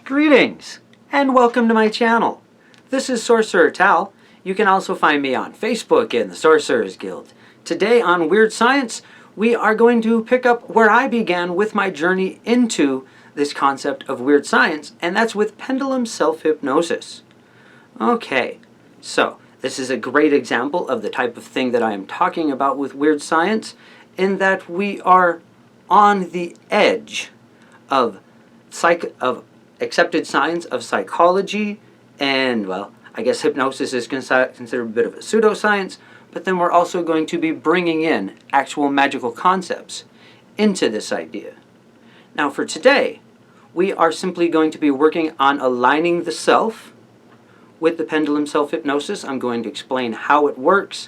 Greetings, and welcome to my channel. This is Sorcerer Tal. You can also find me on Facebook in the Sorcerers Guild. Today on Weird Science, we are going to pick up where I began with my journey into this concept of weird science, and that's with pendulum self-hypnosis. Okay, so this is a great example of the type of thing that I am talking about with weird science, in that we are on the edge of accepted science of psychology, and, well, I guess hypnosis is considered a bit of a pseudoscience, but then we're also going to be bringing in actual magical concepts into this idea. Now for today, we are simply going to be working on aligning the self with the pendulum self-hypnosis. I'm going to explain how it works.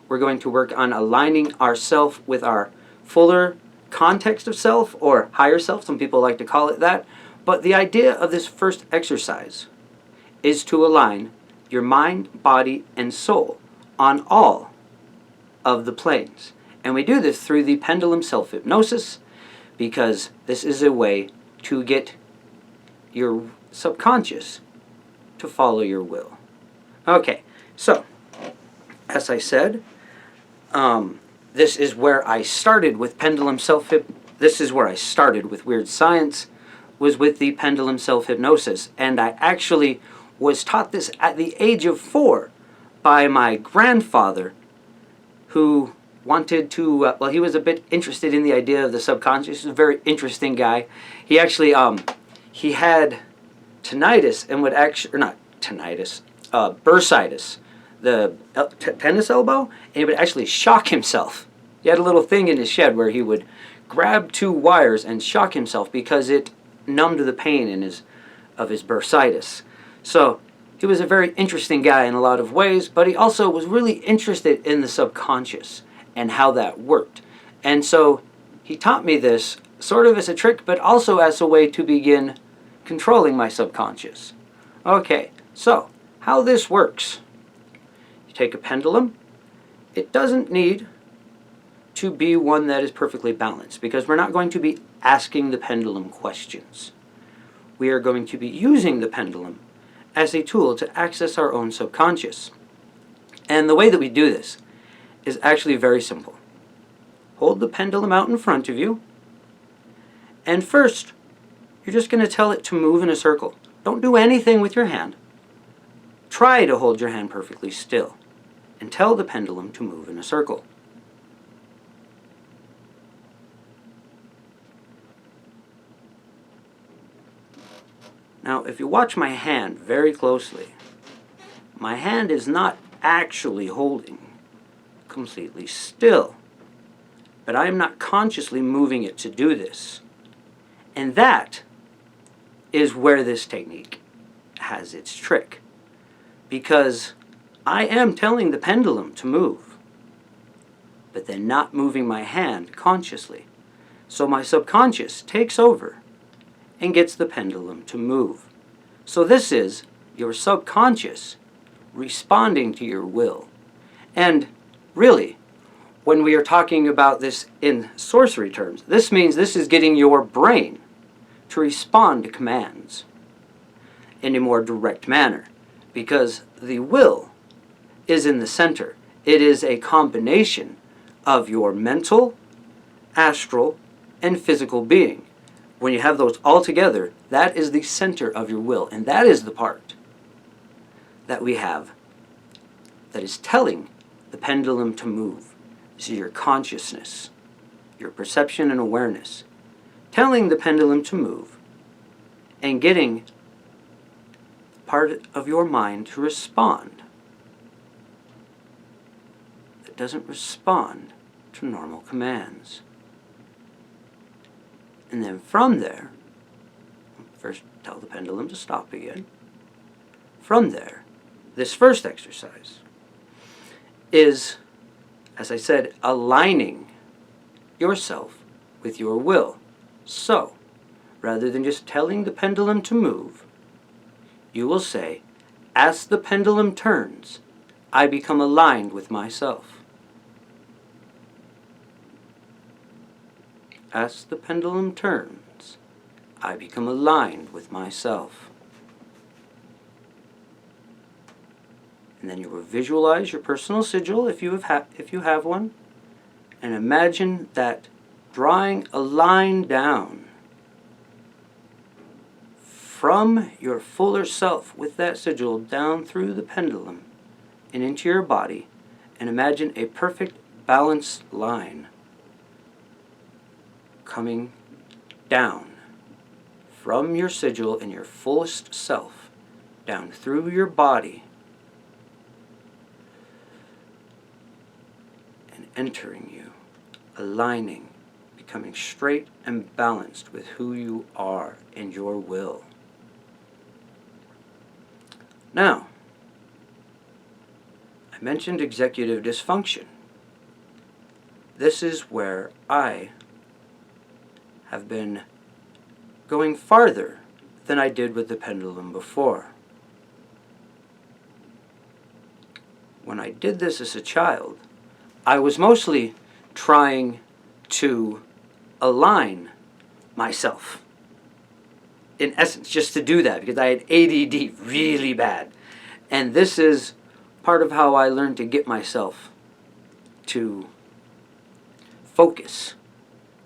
We're going to work on aligning our self with our fuller context of self, or higher self, some people like to call it that. But the idea of this first exercise is to align your mind, body, and soul on all of the planes. And we do this through the pendulum self-hypnosis, because this is a way to get your subconscious to follow your will. Okay, so, as I said, this is where I started with pendulum this is where I started with weird science, was with the pendulum self-hypnosis. And I actually was taught this at the age of 4 by my grandfather, who wanted to, well, he was a bit interested in the idea of the subconscious. He was a very interesting guy. He actually, he had tinnitus and would actually, or not tinnitus, bursitis, the tennis elbow, and he would actually shock himself. He had a little thing in his shed where he would grab 2 wires and shock himself because it numbed the pain of his bursitis. So he was a very interesting guy in a lot of ways, but he also was really interested in the subconscious and how that worked. And so he taught me this sort of as a trick, but also as a way to begin controlling my subconscious. Okay, so how this works. You take a pendulum. It doesn't need to be one that is perfectly balanced, because we're not going to be asking the pendulum questions. We are going to be using the pendulum as a tool to access our own subconscious. And the way that we do this is actually very simple. Hold the pendulum out in front of you, and first, you're just going to tell it to move in a circle. Don't do anything with your hand. Try to hold your hand perfectly still, and tell the pendulum to move in a circle. Now, if you watch my hand very closely, my hand is not actually holding completely still, but I am not consciously moving it to do this. And that is where this technique has its trick, because I am telling the pendulum to move, but then not moving my hand consciously. So my subconscious takes over and gets the pendulum to move. So this is your subconscious responding to your will. And really, when we are talking about this in sorcery terms, this means this is getting your brain to respond to commands in a more direct manner, because the will is in the center. It is a combination of your mental, astral, and physical being. When you have those all together, that is the center of your will, and that is the part that we have that is telling the pendulum to move. This is your consciousness, your perception and awareness, telling the pendulum to move and getting part of your mind to respond that doesn't respond to normal commands. And then from there, first tell the pendulum to stop again. From there, this first exercise is, as I said, aligning yourself with your will. So, rather than just telling the pendulum to move, you will say, as the pendulum turns, I become aligned with myself. As the pendulum turns, I become aligned with myself. And then you will visualize your personal sigil if you have one, and imagine that drawing a line down from your fuller self with that sigil down through the pendulum and into your body, and imagine a perfect balanced line coming down from your sigil and your fullest self down through your body and entering you, aligning, becoming straight and balanced with who you are and your will. Now, I mentioned executive dysfunction. This is where I have been going farther than I did with the pendulum before. When I did this as a child, I was mostly trying to align myself. In essence, just to do that, because I had ADD really bad. And this is part of how I learned to get myself to focus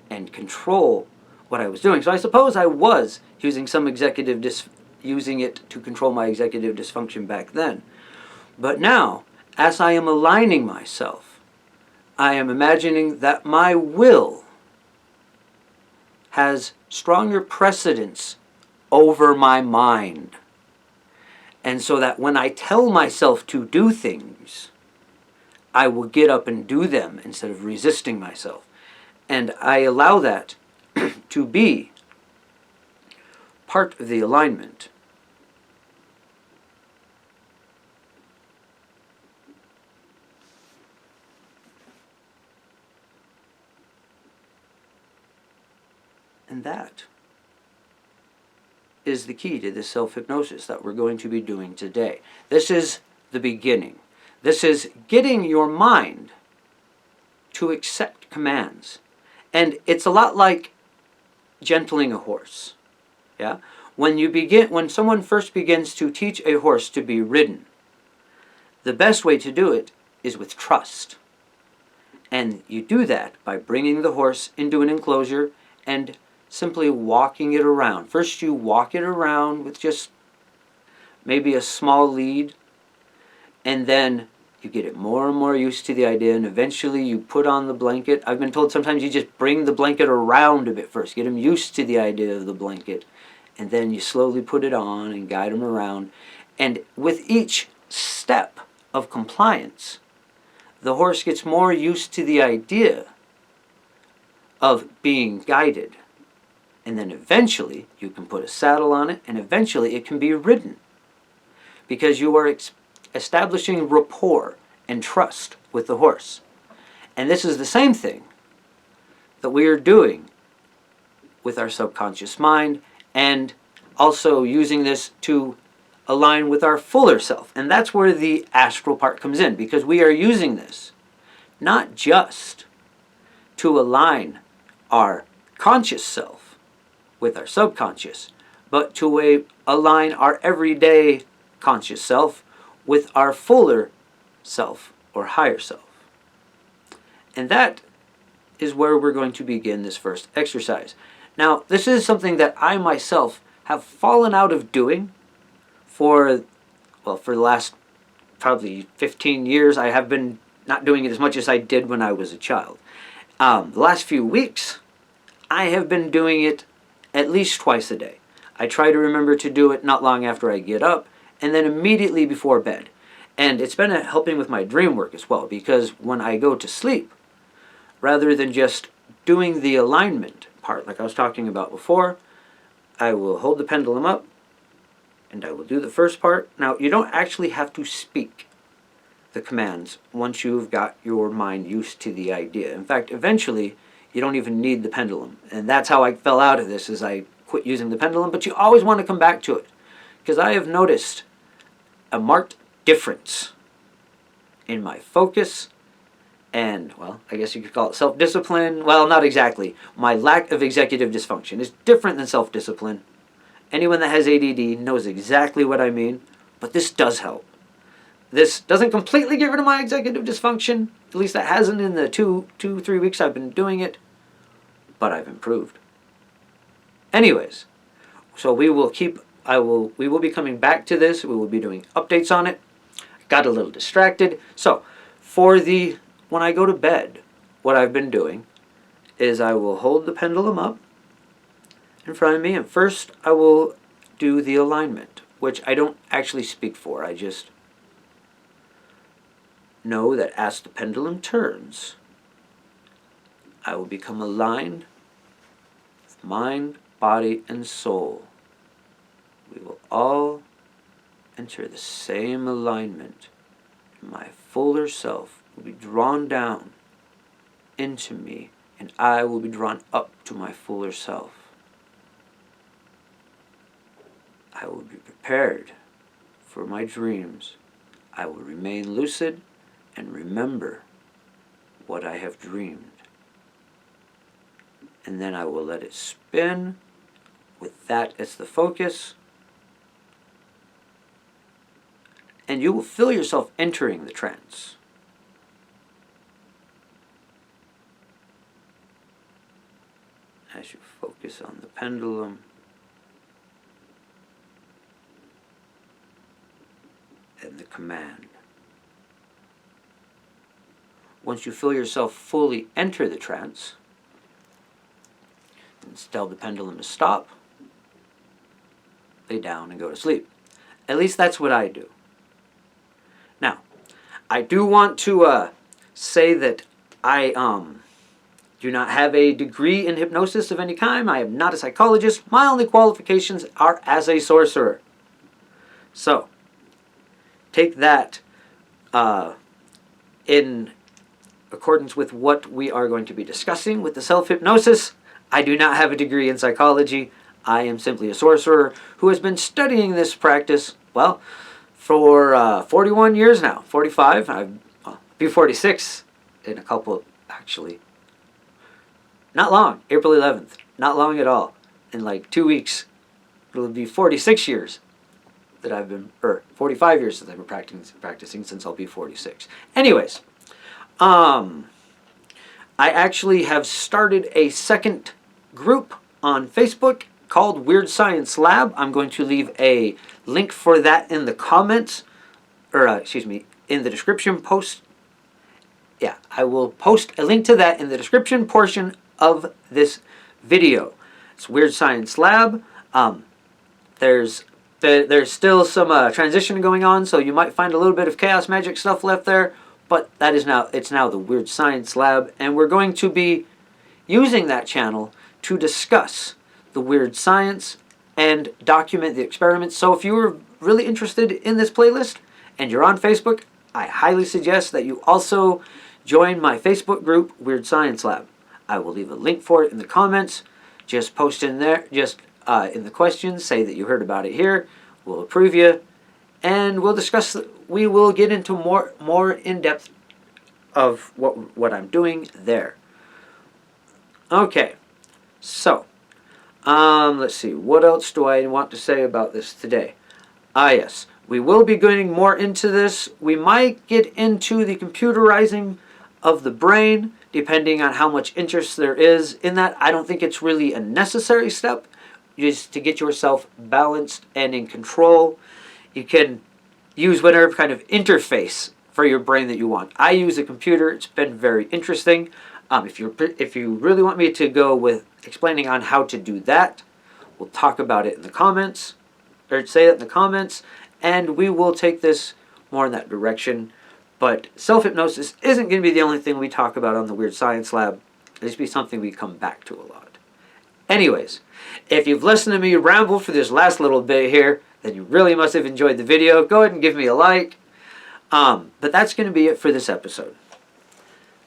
and control what I was doing. So I suppose I was using some using it to control my executive dysfunction back then. But now, as I am aligning myself, I am imagining that my will has stronger precedence over my mind. And so that when I tell myself to do things, I will get up and do them instead of resisting myself. And I allow that to be part of the alignment. And that is the key to this self-hypnosis that we're going to be doing today. This is the beginning. This is getting your mind to accept commands. And it's a lot like gentling a horse. Yeah? When someone first begins to teach a horse to be ridden, the best way to do it is with trust. And you do that by bringing the horse into an enclosure and simply walking it around. First you walk it around with just maybe a small lead, and then you get it more and more used to the idea, and eventually you put on the blanket. I've been told sometimes you just bring the blanket around a bit first, get them used to the idea of the blanket, and then you slowly put it on and guide them around. And with each step of compliance, the horse gets more used to the idea of being guided. And then eventually you can put a saddle on it, and eventually it can be ridden. Because you are establishing rapport and trust with the horse. And this is the same thing that we are doing with our subconscious mind, and also using this to align with our fuller self. And that's where the astral part comes in, because we are using this not just to align our conscious self with our subconscious, but to align our everyday conscious self with our fuller self or higher self. And that is where we're going to begin this first exercise. Now, this is something that I myself have fallen out of doing for the last probably 15 years. I have been not doing it as much as I did when I was a child. The last few weeks, I have been doing it at least twice a day. I try to remember to do it not long after I get up, and then immediately before bed. And it's been helping with my dream work as well, because when I go to sleep, rather than just doing the alignment part like I was talking about before, I will hold the pendulum up, and I will do the first part. Now, you don't actually have to speak the commands once you've got your mind used to the idea. In fact, eventually, you don't even need the pendulum. And that's how I fell out of this, is I quit using the pendulum. But you always want to come back to it, because I have noticed a marked difference in my focus and, well, I guess you could call it self-discipline. Well, not exactly. My lack of executive dysfunction is different than self-discipline. Anyone that has ADD knows exactly what I mean, but this does help. This doesn't completely get rid of my executive dysfunction. At least that hasn't in the 3 weeks I've been doing it. But I've improved. Anyways, so we will be coming back to this. We will be doing updates on it. Got a little distracted. So, when I go to bed, what I've been doing is I will hold the pendulum up in front of me, and first I will do the alignment, which I don't actually speak for. I just know that as the pendulum turns, I will become aligned with mind, body, and soul. We will all enter the same alignment. My fuller self will be drawn down into me, and I will be drawn up to my fuller self. I will be prepared for my dreams. I will remain lucid and remember what I have dreamed. And then I will let it spin with that as the focus. And you will feel yourself entering the trance. As you focus on the pendulum, and the command. Once you feel yourself fully enter the trance, tell the pendulum to stop, lay down, and go to sleep. At least that's what I do. Now, I do want to say that I do not have a degree in hypnosis of any kind. I am not a psychologist. My only qualifications are as a sorcerer. So, take that in accordance with what we are going to be discussing with the self-hypnosis. I do not have a degree in psychology. I am simply a sorcerer who has been studying this practice, well, for 41 years now. 45. I'll be 46 in a couple, actually. Not long. April 11th. Not long at all. In like 2 weeks, it'll be 46 years that I've been, or 45 years since I've been practicing, since I'll be 46. Anyways, I actually have started a second group on Facebook called Weird Science Lab. I'm going to leave a link for that in the comments, or in the description post. Yeah, I will post a link to that in the description portion of this video. It's Weird Science Lab. There's still some transition going on, so you might find a little bit of chaos magic stuff left there, but it's now the Weird Science Lab, and we're going to be using that channel to discuss the weird science and document the experiments. So if you're really interested in this playlist and you're on Facebook, I highly suggest that you also join my Facebook group, Weird Science Lab. I will leave a link for it in the comments. Just post in there, in the questions, say that you heard about it here. We'll approve you, and we'll discuss. We will get into more in depth of what I'm doing there. Okay, so let's see. What else do I want to say about this today? Yes, we will be going more into this. We might get into the computerizing of the brain, depending on how much interest there is in that. I don't think it's really a necessary step, just to get yourself balanced and in control. You can use whatever kind of interface for your brain that you want. I use a computer. It's been very interesting. If you really want me to go with explaining on how to do that, we'll talk about it in the comments, or say it in the comments, and we will take this more in that direction. But self-hypnosis isn't going to be the only thing we talk about on the Weird Science Lab. It'll be something we come back to a lot. Anyways, if you've listened to me ramble for this last little bit here, then you really must have enjoyed the video. Go ahead and give me a like. But that's going to be it for this episode.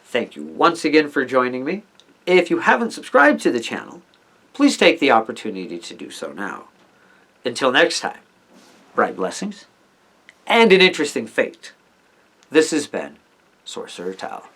Thank you once again for joining me. If you haven't subscribed to the channel, please take the opportunity to do so now. Until next time, bright blessings and an interesting fate. This has been Sorcerer Tal.